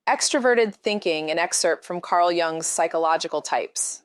Extraverted Thinking, an excerpt from Carl Jung's Psychological Types.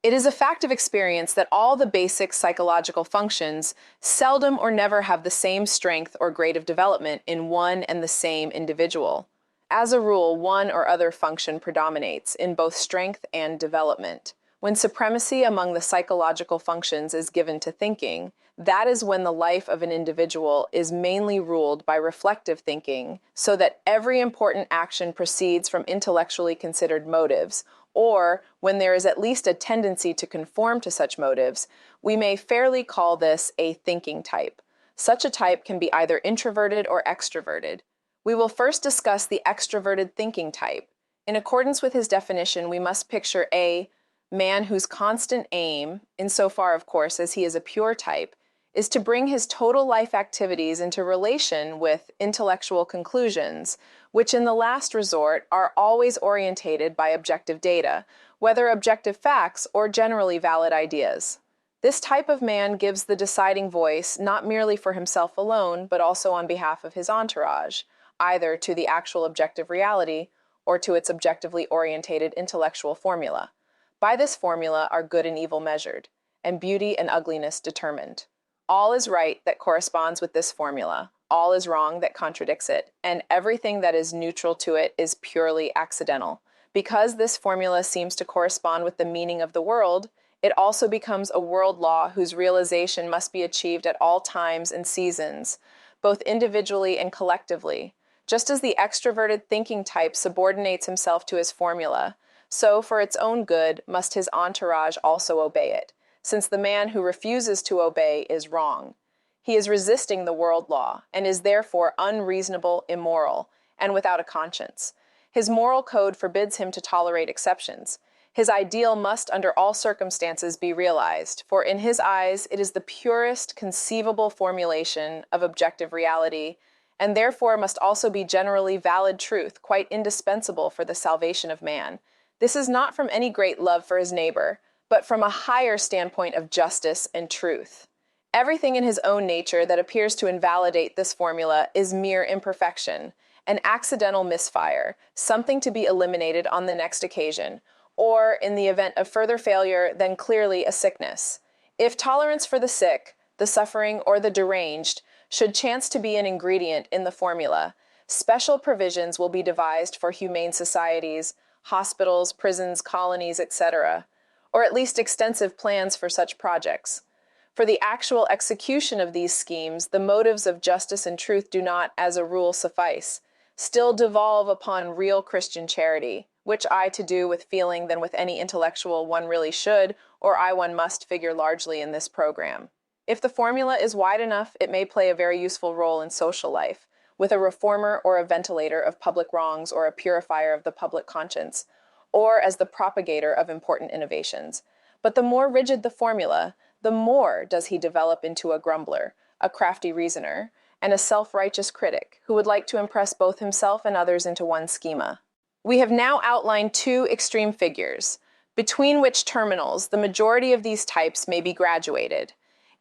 It is a fact of experience that all the basic psychological functions seldom or never have the same strength or grade of development in one and the same individual. As a rule, one or other function predominates in both strength and development. When supremacy among the psychological functions is given to thinking, that is when the life of an individual is mainly ruled by reflective thinking, so that every important action proceeds from intellectually considered motives, or when there is at least a tendency to conform to such motives. We may fairly call this a thinking type. Such a type can be either introverted or extroverted. We will first discuss the extroverted thinking type. In accordance with his definition, we must picture a man whose constant aim, insofar of course as he is a pure type, is to bring his total life activities into relation with intellectual conclusions, which in the last resort are always orientated by objective data, whether objective facts or generally valid ideas. This type of man gives the deciding voice not merely for himself alone, but also on behalf of his entourage, either to the actual objective reality or to its objectively orientated intellectual formula. By this formula are good and evil measured, and beauty and ugliness determined. All is right that corresponds with this formula, all is wrong that contradicts it, and everything that is neutral to it is purely accidental. Because this formula seems to correspond with the meaning of the world, it also becomes a world law whose realization must be achieved at all times and seasons, both individually and collectively. Just as the extroverted thinking type subordinates himself to his formula, so for its own good must his entourage also obey it, since the man who refuses to obey is wrong. He is resisting the world law, and is therefore unreasonable, immoral, and without a conscience. His moral code forbids him to tolerate exceptions. His ideal must under all circumstances be realized, for in his eyes it is the purest conceivable formulation of objective reality, and therefore must also be generally valid truth, quite indispensable for the salvation of man. This is not from any great love for his neighbor, but from a higher standpoint of justice and truth. Everything in his own nature that appears to invalidate this formula is mere imperfection, an accidental misfire, something to be eliminated on the next occasion, or, in the event of further failure, then clearly a sickness. If tolerance for the sick, the suffering, or the deranged should chance to be an ingredient in the formula, special provisions will be devised for humane societies, hospitals, prisons, colonies, etc., or at least extensive plans for such projects. For the actual execution of these schemes, the motives of justice and truth do not, as a rule, suffice, still devolve upon real Christian charity, which I to do with feeling than with any intellectual one really should, or I one must figure largely in this program. If the formula is wide enough, it may play a very useful role in social life, with a reformer or a ventilator of public wrongs or a purifier of the public conscience, or as the propagator of important innovations. But the more rigid the formula, the more does he develop into a grumbler, a crafty reasoner, and a self-righteous critic who would like to impress both himself and others into one schema. We have now outlined two extreme figures, between which terminals the majority of these types may be graduated.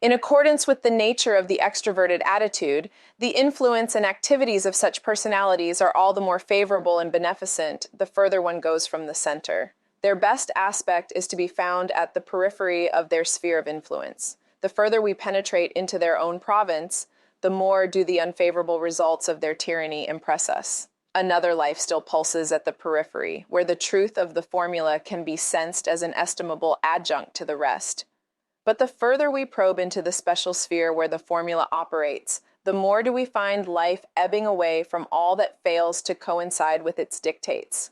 In accordance with the nature of the extroverted attitude, the influence and activities of such personalities are all the more favorable and beneficent the further one goes from the center. Their best aspect is to be found at the periphery of their sphere of influence. The further we penetrate into their own province, the more do the unfavorable results of their tyranny impress us. Another life still pulses at the periphery, where the truth of the formula can be sensed as an estimable adjunct to the rest. But the further we probe into the special sphere where the formula operates, the more do we find life ebbing away from all that fails to coincide with its dictates.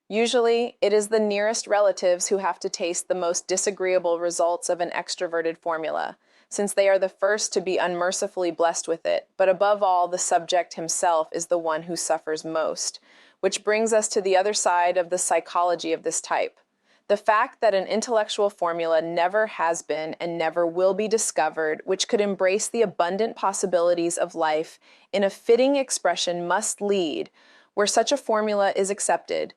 Usually, it is the nearest relatives who have to taste the most disagreeable results of an extroverted formula, since they are the first to be unmercifully blessed with it, but above all, the subject himself is the one who suffers most, which brings us to the other side of the psychology of this type. The fact that an intellectual formula never has been and never will be discovered which could embrace the abundant possibilities of life in a fitting expression must lead, where such a formula is accepted,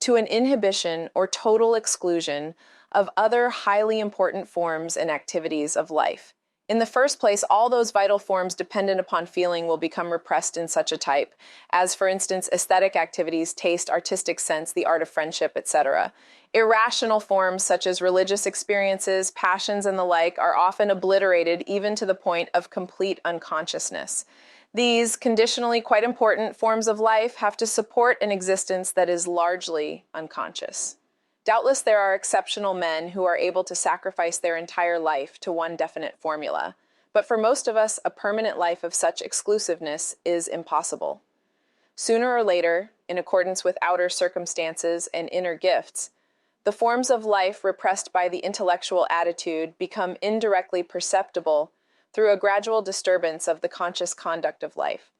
to an inhibition or total exclusion of other highly important forms and activities of life. In the first place, all those vital forms dependent upon feeling will become repressed in such a type, as, for instance, aesthetic activities, taste, artistic sense, the art of friendship, etc. Irrational forms such as religious experiences, passions, and the like are often obliterated even to the point of complete unconsciousness. These, conditionally quite important forms of life, have to support an existence that is largely unconscious. Doubtless there are exceptional men who are able to sacrifice their entire life to one definite formula, but for most of us, a permanent life of such exclusiveness is impossible. Sooner or later, in accordance with outer circumstances and inner gifts, the forms of life repressed by the intellectual attitude become indirectly perceptible through a gradual disturbance of the conscious conduct of life.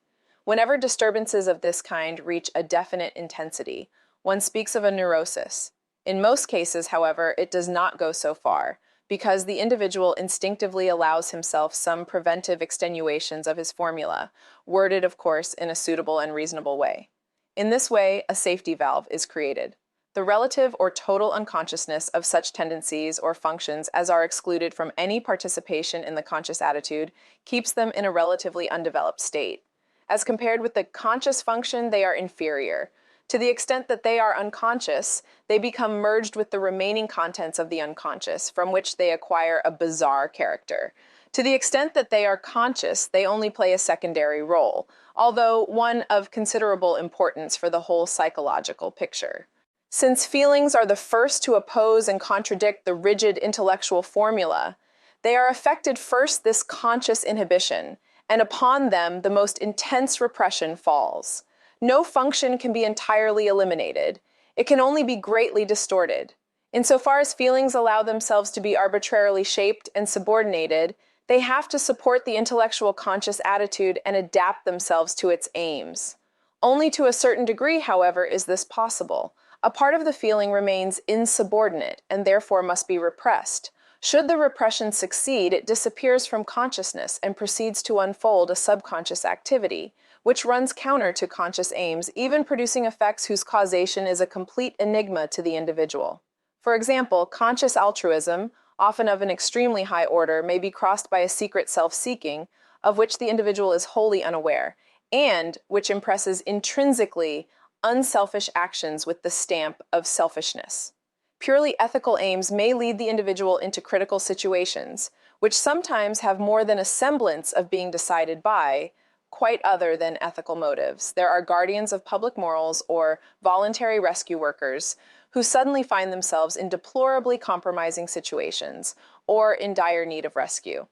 Whenever disturbances of this kind reach a definite intensity, one speaks of a neurosis. In most cases, however, it does not go so far, because the individual instinctively allows himself some preventive extenuations of his formula, worded, of course, in a suitable and reasonable way. In this way, a safety valve is created. The relative or total unconsciousness of such tendencies or functions as are excluded from any participation in the conscious attitude keeps them in a relatively undeveloped state. As compared with the conscious function, they are inferior. To the extent that they are unconscious, they become merged with the remaining contents of the unconscious, from which they acquire a bizarre character. To the extent that they are conscious, they only play a secondary role, although one of considerable importance for the whole psychological picture. Since feelings are the first to oppose and contradict the rigid intellectual formula, they are affected first this conscious inhibition, and upon them the most intense repression falls. No function can be entirely eliminated. It can only be greatly distorted. Insofar as feelings allow themselves to be arbitrarily shaped and subordinated, they have to support the intellectual conscious attitude and adapt themselves to its aims. Only to a certain degree, however, is this possible. A part of the feeling remains insubordinate and therefore must be repressed. Should the repression succeed, it disappears from consciousness and proceeds to unfold a subconscious activity, which runs counter to conscious aims, even producing effects whose causation is a complete enigma to the individual. For example, conscious altruism, often of an extremely high order, may be crossed by a secret self-seeking, of which the individual is wholly unaware, and which impresses intrinsically unselfish actions with the stamp of selfishness. Purely ethical aims may lead the individual into critical situations, which sometimes have more than a semblance of being decided by quite other than ethical motives. There are guardians of public morals or voluntary rescue workers who suddenly find themselves in deplorably compromising situations or in dire need of rescue.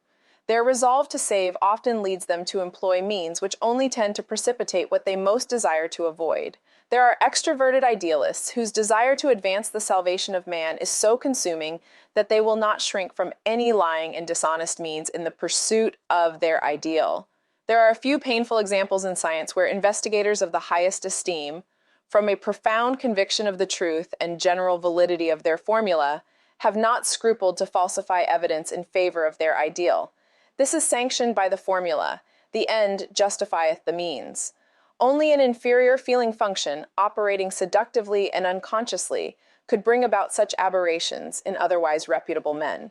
Their resolve to save often leads them to employ means which only tend to precipitate what they most desire to avoid. There are extroverted idealists whose desire to advance the salvation of man is so consuming that they will not shrink from any lying and dishonest means in the pursuit of their ideal. There are a few painful examples in science where investigators of the highest esteem, from a profound conviction of the truth and general validity of their formula, have not scrupled to falsify evidence in favor of their ideal. This is sanctioned by the formula, "The end justifieth the means." Only an inferior feeling function, operating seductively and unconsciously, could bring about such aberrations in otherwise reputable men.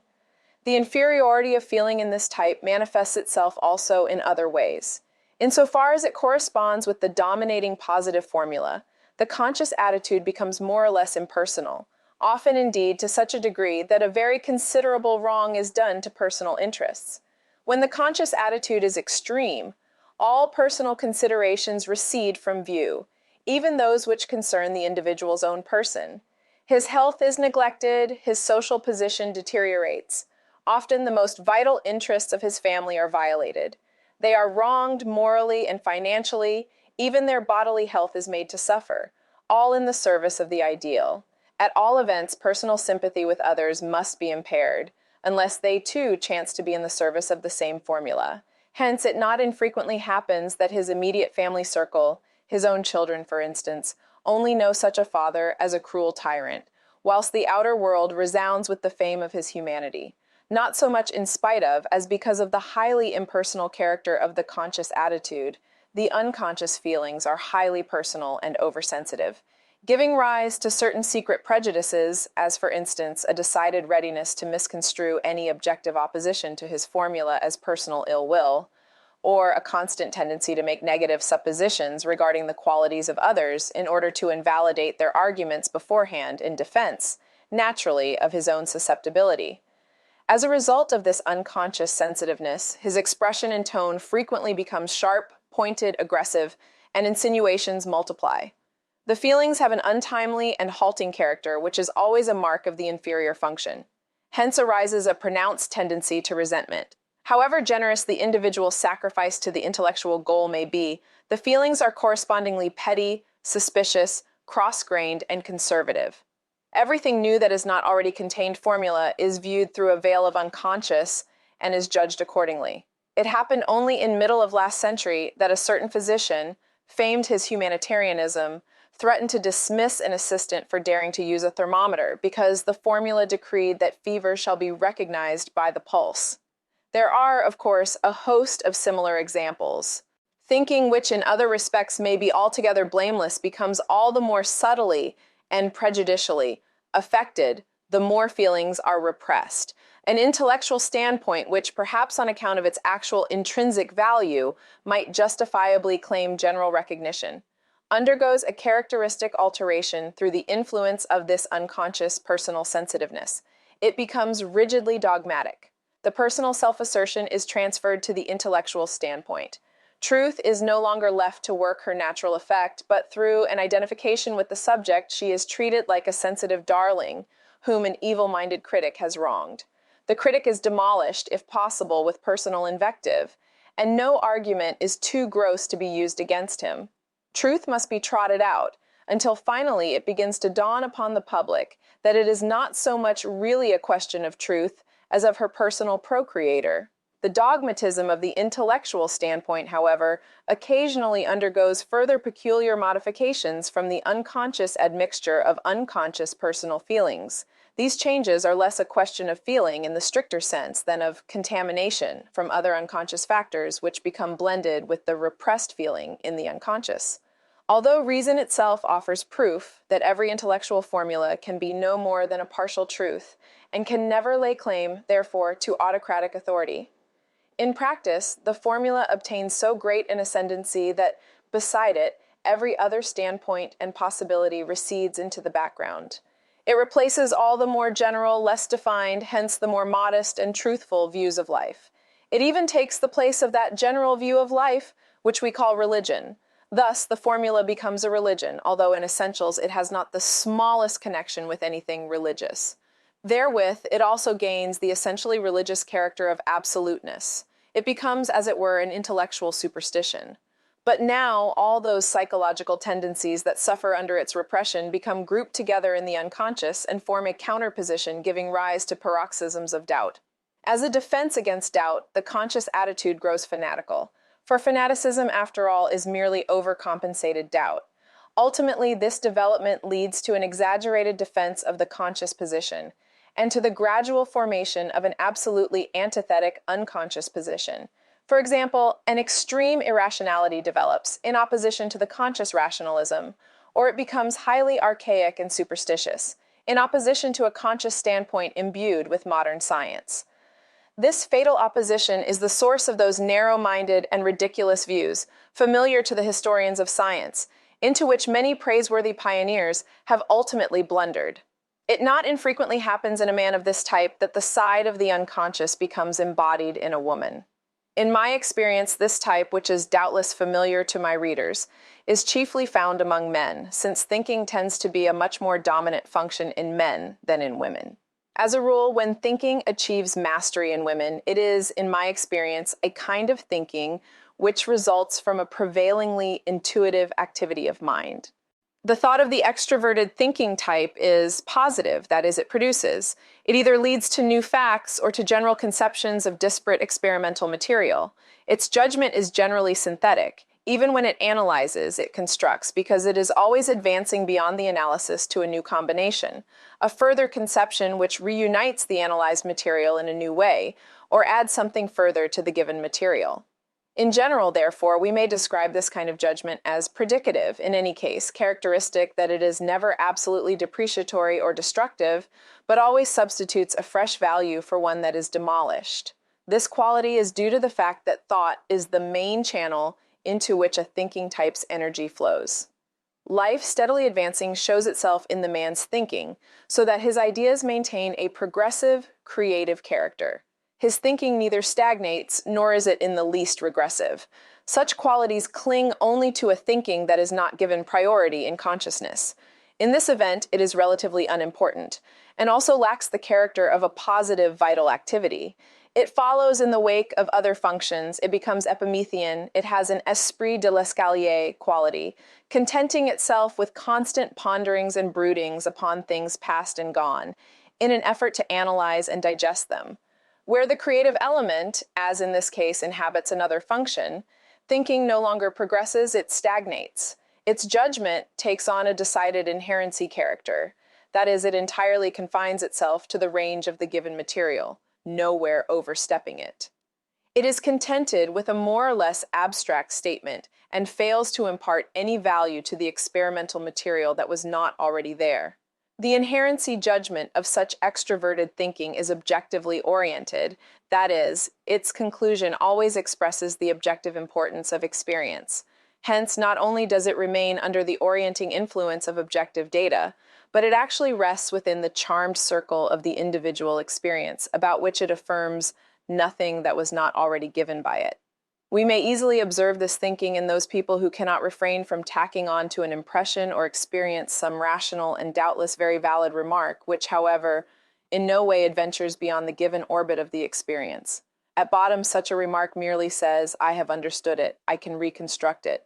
The inferiority of feeling in this type manifests itself also in other ways. Insofar as it corresponds with the dominating positive formula, the conscious attitude becomes more or less impersonal, often indeed to such a degree that a very considerable wrong is done to personal interests. When the conscious attitude is extreme, all personal considerations recede from view, even those which concern the individual's own person. His health is neglected, his social position deteriorates. Often the most vital interests of his family are violated. They are wronged morally and financially, even their bodily health is made to suffer, all in the service of the ideal. At all events, personal sympathy with others must be impaired, unless they too chance to be in the service of the same formula. Hence, it not infrequently happens that his immediate family circle, his own children for instance, only know such a father as a cruel tyrant, whilst the outer world resounds with the fame of his humanity. Not so much in spite of, as because of the highly impersonal character of the conscious attitude, the unconscious feelings are highly personal and oversensitive. giving rise to certain secret prejudices, as for instance, a decided readiness to misconstrue any objective opposition to his formula as personal ill will, or a constant tendency to make negative suppositions regarding the qualities of others in order to invalidate their arguments beforehand in defense, naturally, of his own susceptibility. As a result of this unconscious sensitiveness, his expression and tone frequently becomes sharp, pointed, aggressive, and insinuations multiply. The feelings have an untimely and halting character, which is always a mark of the inferior function. Hence arises a pronounced tendency to resentment. However generous the individual's sacrifice to the intellectual goal may be, the feelings are correspondingly petty, suspicious, cross-grained, and conservative. Everything new that is not already contained formula is viewed through a veil of unconscious and is judged accordingly. It happened only in middle of last century that a certain physician, famed his humanitarianism, threatened to dismiss an assistant for daring to use a thermometer because the formula decreed that fever shall be recognized by the pulse. There are, of course, a host of similar examples. Thinking which in other respects may be altogether blameless becomes all the more subtly and prejudicially affected the more feelings are repressed. An intellectual standpoint which, perhaps on account of its actual intrinsic value, might justifiably claim general recognition, undergoes a characteristic alteration through the influence of this unconscious personal sensitiveness. It becomes rigidly dogmatic. The personal self-assertion is transferred to the intellectual standpoint. Truth is no longer left to work her natural effect, but through an identification with the subject, she is treated like a sensitive darling whom an evil-minded critic has wronged. The critic is demolished, if possible, with personal invective, and no argument is too gross to be used against him. Truth must be trotted out, until finally it begins to dawn upon the public that it is not so much really a question of truth as of her personal procreator. The dogmatism of the intellectual standpoint, however, occasionally undergoes further peculiar modifications from the unconscious admixture of unconscious personal feelings. These changes are less a question of feeling in the stricter sense than of contamination from other unconscious factors which become blended with the repressed feeling in the unconscious. Although reason itself offers proof that every intellectual formula can be no more than a partial truth and can never lay claim, therefore, to autocratic authority, in practice, the formula obtains so great an ascendancy that, beside it, every other standpoint and possibility recedes into the background. It replaces all the more general, less defined, hence the more modest and truthful views of life. It even takes the place of that general view of life, which we call religion. Thus, the formula becomes a religion, although in essentials it has not the smallest connection with anything religious. Therewith, it also gains the essentially religious character of absoluteness. It becomes, as it were, an intellectual superstition. But now, all those psychological tendencies that suffer under its repression become grouped together in the unconscious and form a counterposition giving rise to paroxysms of doubt. As a defense against doubt, the conscious attitude grows fanatical. For fanaticism, after all, is merely overcompensated doubt. Ultimately, this development leads to an exaggerated defense of the conscious position, and to the gradual formation of an absolutely antithetic unconscious position. For example, an extreme irrationality develops in opposition to the conscious rationalism, or it becomes highly archaic and superstitious, in opposition to a conscious standpoint imbued with modern science. This fatal opposition is the source of those narrow-minded and ridiculous views, familiar to the historians of science, into which many praiseworthy pioneers have ultimately blundered. It not infrequently happens in a man of this type that the side of the unconscious becomes embodied in a woman. In my experience, this type, which is doubtless familiar to my readers, is chiefly found among men, since thinking tends to be a much more dominant function in men than in women. As a rule, when thinking achieves mastery in women, it is, in my experience, a kind of thinking which results from a prevailingly intuitive activity of mind. The thought of the extroverted thinking type is positive, that is, it produces. It either leads to new facts or to general conceptions of disparate experimental material. Its judgment is generally synthetic. Even when it analyzes, it constructs, because it is always advancing beyond the analysis to a new combination, a further conception which reunites the analyzed material in a new way, or adds something further to the given material. In general, therefore, we may describe this kind of judgment as predicative, in any case, characteristic that it is never absolutely depreciatory or destructive, but always substitutes a fresh value for one that is demolished. This quality is due to the fact that thought is the main channel into which a thinking type's energy flows. Life steadily advancing shows itself in the man's thinking, so that his ideas maintain a progressive, creative character. His thinking neither stagnates, nor is it in the least regressive. Such qualities cling only to a thinking that is not given priority in consciousness. In this event, it is relatively unimportant, and also lacks the character of a positive vital activity. It follows in the wake of other functions, it becomes epimethean, it has an esprit de l'escalier quality, contenting itself with constant ponderings and broodings upon things past and gone, in an effort to analyze and digest them. Where the creative element, as in this case, inhabits another function, thinking no longer progresses, it stagnates. Its judgment takes on a decided inherency character. That is, it entirely confines itself to the range of the given material, nowhere overstepping it. It is contented with a more or less abstract statement and fails to impart any value to the experimental material that was not already there. The inherency judgment of such extroverted thinking is objectively oriented, that is, its conclusion always expresses the objective importance of experience. Hence, not only does it remain under the orienting influence of objective data, but it actually rests within the charmed circle of the individual experience, about which it affirms nothing that was not already given by it. We may easily observe this thinking in those people who cannot refrain from tacking on to an impression or experience some rational and doubtless very valid remark, which, however, in no way adventures beyond the given orbit of the experience. At bottom, such a remark merely says, "I have understood it, I can reconstruct it."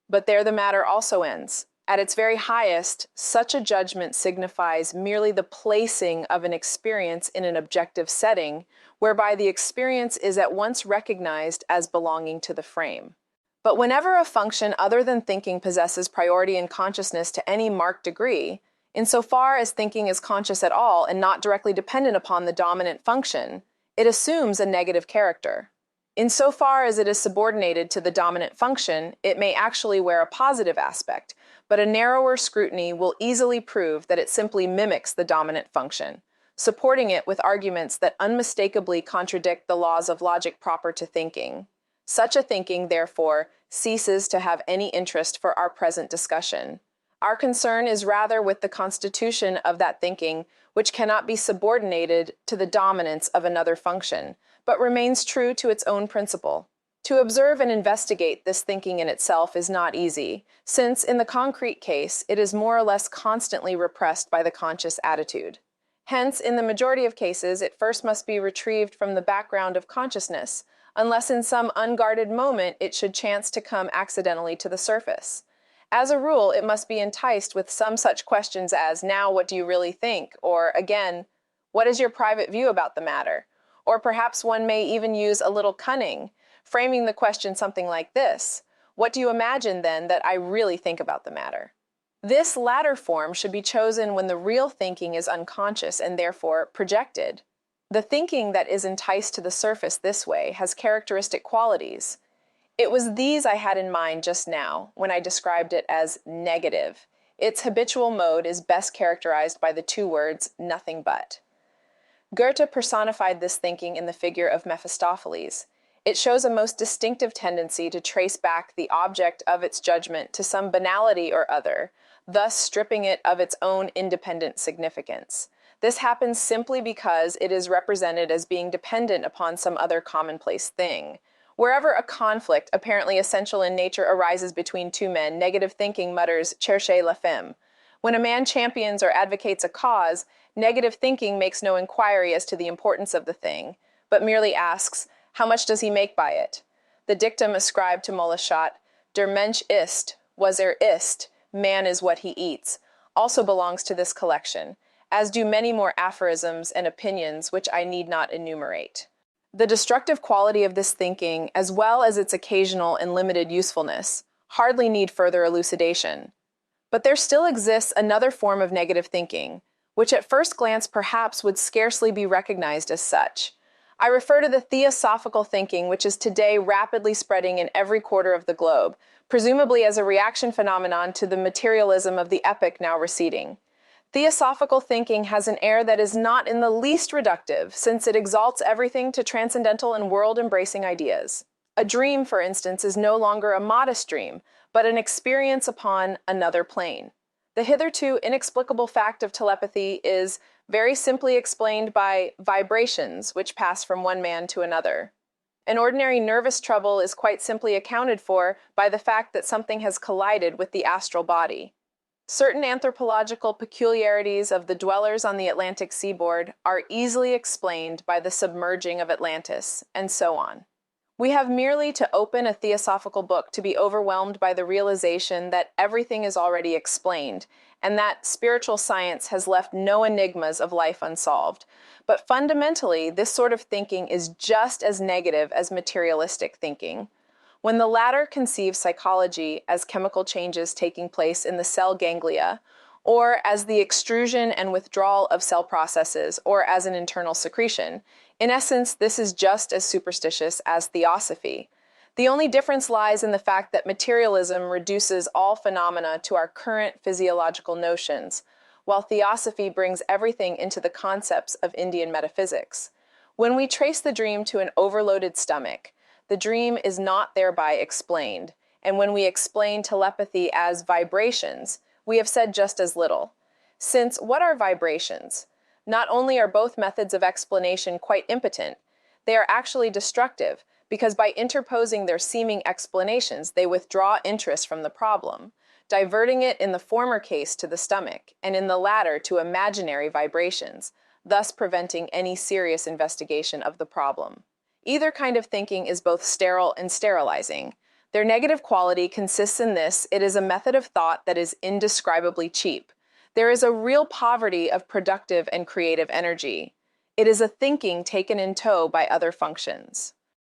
But there the matter also ends. At its very highest, such a judgment signifies merely the placing of an experience in an objective setting, whereby the experience is at once recognized as belonging to the frame. But whenever a function other than thinking possesses priority in consciousness to any marked degree, insofar as thinking is conscious at all and not directly dependent upon the dominant function, it assumes a negative character. Insofar as it is subordinated to the dominant function, it may actually wear a positive aspect, but a narrower scrutiny will easily prove that it simply mimics the dominant function, supporting it with arguments that unmistakably contradict the laws of logic proper to thinking. Such a thinking, therefore, ceases to have any interest for our present discussion. Our concern is rather with the constitution of that thinking, which cannot be subordinated to the dominance of another function, but remains true to its own principle. To observe and investigate this thinking in itself is not easy, since, in the concrete case, it is more or less constantly repressed by the conscious attitude. Hence, in the majority of cases, it first must be retrieved from the background of consciousness, unless in some unguarded moment it should chance to come accidentally to the surface. As a rule, it must be enticed with some such questions as, "Now, what do you really think?" Or, again, "What is your private view about the matter?" Or perhaps one may even use a little cunning, framing the question something like this: "What do you imagine, then, that I really think about the matter?" This latter form should be chosen when the real thinking is unconscious and therefore projected. The thinking that is enticed to the surface this way has characteristic qualities. It was these I had in mind just now when I described it as negative. Its habitual mode is best characterized by the two words, "nothing but." Goethe personified this thinking in the figure of Mephistopheles. It shows a most distinctive tendency to trace back the object of its judgment to some banality or other, thus stripping it of its own independent significance. This happens simply because it is represented as being dependent upon some other commonplace thing. Wherever a conflict, apparently essential in nature, arises between two men, negative thinking mutters, "Cherchez la femme." When a man champions or advocates a cause, negative thinking makes no inquiry as to the importance of the thing, but merely asks, how much does he make by it? The dictum ascribed to Moleschott, "Der Mensch isst, was ist, man is what he eats," also belongs to this collection, as do many more aphorisms and opinions which I need not enumerate. The destructive quality of this thinking, as well as its occasional and limited usefulness, hardly need further elucidation. But there still exists another form of negative thinking, which at first glance perhaps would scarcely be recognized as such. I refer to the theosophical thinking which is today rapidly spreading in every quarter of the globe, presumably as a reaction phenomenon to the materialism of the epoch now receding. Theosophical thinking has an air that is not in the least reductive, since it exalts everything to transcendental and world-embracing ideas. A dream, for instance, is no longer a modest dream, but an experience upon another plane. The hitherto inexplicable fact of telepathy is very simply explained by vibrations which pass from one man to another. An ordinary nervous trouble is quite simply accounted for by the fact that something has collided with the astral body. Certain anthropological peculiarities of the dwellers on the Atlantic seaboard are easily explained by the submerging of Atlantis, and so on. We have merely to open a theosophical book to be overwhelmed by the realization that everything is already explained, and that spiritual science has left no enigmas of life unsolved. But fundamentally, this sort of thinking is just as negative as materialistic thinking. When the latter conceives psychology as chemical changes taking place in the cell ganglia, or as the extrusion and withdrawal of cell processes, or as an internal secretion, in essence, this is just as superstitious as theosophy. The only difference lies in the fact that materialism reduces all phenomena to our current physiological notions, while theosophy brings everything into the concepts of Indian metaphysics. When we trace the dream to an overloaded stomach, the dream is not thereby explained, and when we explain telepathy as vibrations, we have said just as little. Since what are vibrations? Not only are both methods of explanation quite impotent, they are actually destructive, because by interposing their seeming explanations, they withdraw interest from the problem, diverting it in the former case to the stomach, and in the latter to imaginary vibrations, thus preventing any serious investigation of the problem. Either kind of thinking is both sterile and sterilizing. Their negative quality consists in this: it is a method of thought that is indescribably cheap. There is a real poverty of productive and creative energy. It is a thinking taken in tow by other functions.